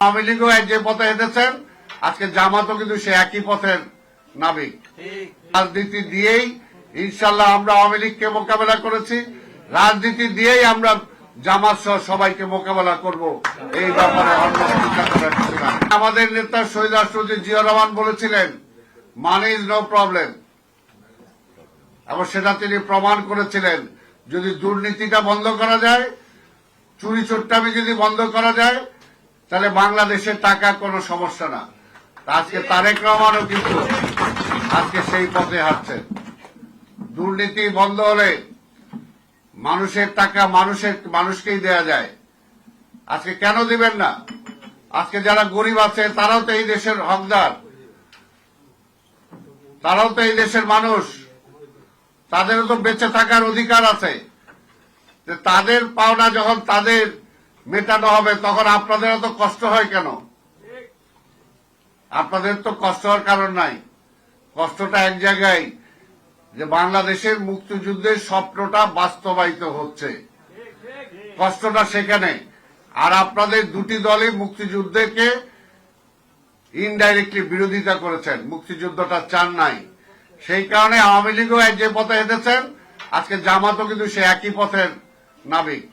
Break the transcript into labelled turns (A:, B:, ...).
A: আওয়ামী লীগও যে পথে হেঁটেছেন, আজকে জামাতও কিন্তু সে একই পথের নাবিক। রাজনীতি দিয়েই ইনশাল্লাহ আমরা আওয়ামী লীগকে মোকাবেলা করেছি, রাজনীতি দিয়েই আমরা জামাত সহ সবাইকে মোকাবেলা করব। এই ব্যাপারে আমাদের নেতা শহীদ রাষ্ট্রপতি জিয়া রহমান বলেছিলেন, মানি ইজ নো প্রবলেম, এবং সেটা তিনি প্রমাণ করেছিলেন। যদি দুর্নীতিটা বন্ধ করা যায়, চুরি চোট্টামি যদি বন্ধ করা যায়, তাহলে বাংলাদেশের টাকা কোনো সমস্যা না। আজকে তারেক রহমানও কিন্তু আজকে সেই পথে হাঁটছেন। দুর্নীতি বন্ধ হলে মানুষের টাকা মানুষকেই দেয়া যায়। আজকে কেন দিবেন না? আজকে যারা গরিব আছে তারাও তো এই দেশের হকদার, তারাও তো এই দেশের মানুষ, তাদেরও তো বেঁচে থাকার অধিকার আছে। তাদের পাওনা যখন তাদের মেটানো হবে, তখন আপনাদেরও তো কষ্ট হয় কেন? আপনাদের তো কষ্ট হওয়ার কারণ নাই। কষ্টটা এক জায়গায়, যে বাংলাদেশের মুক্তিযুদ্ধের স্বপ্নটা বাস্তবায়িত হচ্ছে, কষ্টটা সেখানে। আর আপনাদের দুটি দলই মুক্তিযুদ্ধকে ইনডাইরেক্টলি বিরোধিতা করেছেন, মুক্তিযুদ্ধটা চান নাই। সেই কারণে আওয়ামী লীগও যে পথে হেঁটেছেন, আজকে জামাতও কিন্তু সে একই পথের নাবিক।